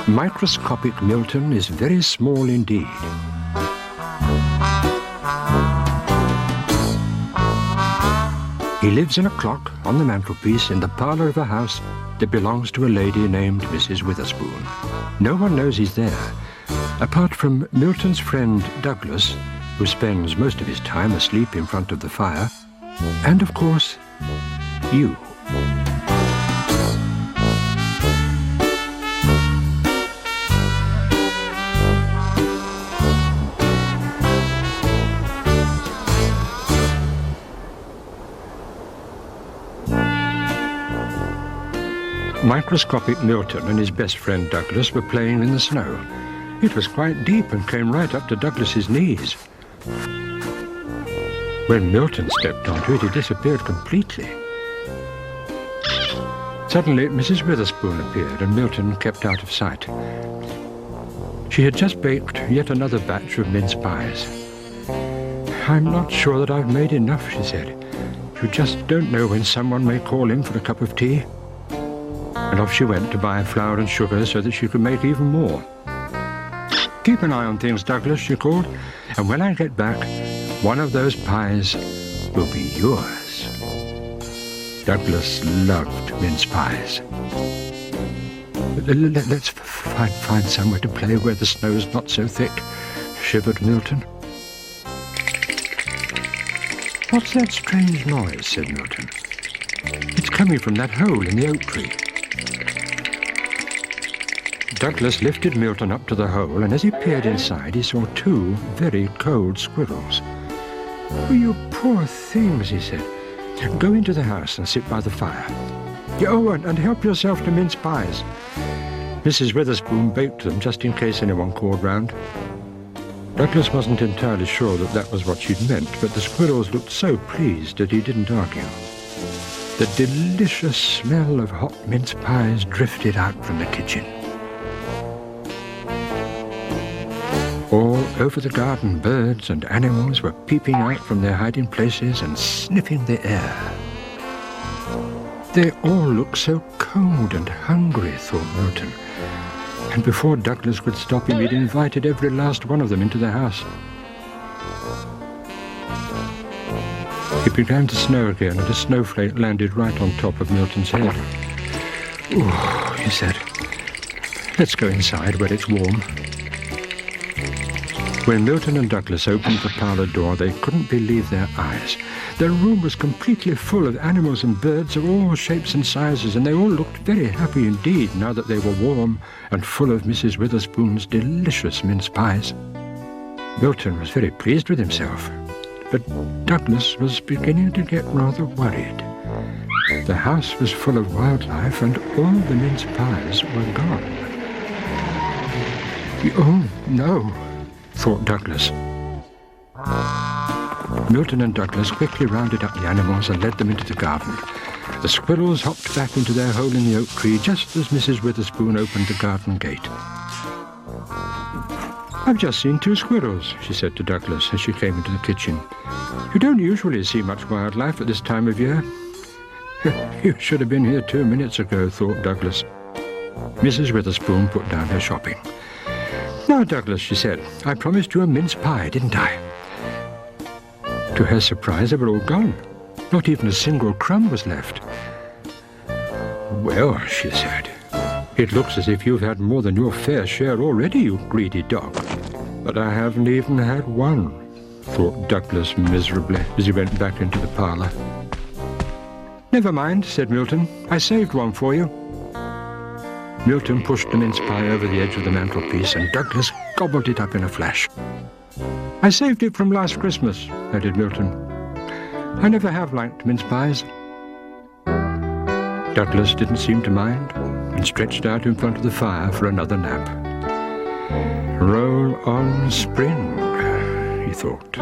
Microscopic Milton is very small indeed. He lives in a clock on the mantelpiece in the parlour of a house that belongs to a lady named Mrs. Witherspoon. No one knows he's there, apart from Milton's friend Douglas, who spends most of his time asleep in front of the fire, and of course, you. Microscopic Milton and his best friend Douglas were playing in the snow. It was quite deep and came right up to Douglas's knees. When Milton stepped onto it, he disappeared completely. Suddenly, Mrs. Witherspoon appeared and Milton kept out of sight. She had just baked yet another batch of mince pies. "I'm not sure that I've made enough," she said. "You just don't know when someone may call in for a cup of tea." And off she went to buy flour and sugar so that she could make even more. "Keep an eye on things, Douglas," she called, "and when I get back, one of those pies will be yours." Douglas loved mince pies. "Let's find somewhere to play where the snow's not so thick," shivered Milton. "What's that strange noise?" said Milton. "It's coming from that hole in the oak tree." Douglas lifted Milton up to the hole, and as he peered inside, he saw two very cold squirrels. "Oh, you poor things," he said. "Go into the house and sit by the fire. Oh, and help yourself to mince pies. Mrs. Witherspoon baked them just in case anyone called round." Douglas wasn't entirely sure that that was what she'd meant, but the squirrels looked so pleased that he didn't argue. The delicious smell of hot mince pies drifted out from the kitchen. All over the garden, birds and animals were peeping out from their hiding places and sniffing the air. They all looked so cold and hungry, thought Milton, and before Douglas could stop him, he'd invited every last one of them into the house. It began to snow again, and a snowflake landed right on top of Milton's head. "Ooh," he said. "Let's go inside where it's warm." When Milton and Douglas opened the parlour door, they couldn't believe their eyes. Their room was completely full of animals and birds of all shapes and sizes, and they all looked very happy indeed now that they were warm and full of Mrs. Witherspoon's delicious mince pies. Milton was very pleased with himself, but Douglas was beginning to get rather worried. The house was full of wildlife, and all the mince pies were gone. "Oh, no," thought Douglas. Milton and Douglas quickly rounded up the animals and led them into the garden. The squirrels hopped back into their hole in the oak tree just as Mrs. Witherspoon opened the garden gate. "I've just seen two squirrels," she said to Douglas as she came into the kitchen. "You don't usually see much wildlife at this time of year." "You should have been here 2 minutes ago," thought Douglas. Mrs. Witherspoon put down her shopping. "Now, Douglas," she said, "I promised you a mince pie, didn't I?" To her surprise, they were all gone. Not even a single crumb was left. "Well," she said, "it looks as if you've had more than your fair share already, you greedy dog." "But I haven't even had one," thought Douglas miserably as he went back into the parlour. "Never mind," said Milton. "I saved one for you." Milton pushed the mince pie over the edge of the mantelpiece, and Douglas gobbled it up in a flash. "I saved it from last Christmas," added Milton. "I never have liked mince pies." Douglas didn't seem to mind and stretched out in front of the fire for another nap. "Roll on, spring," he thought.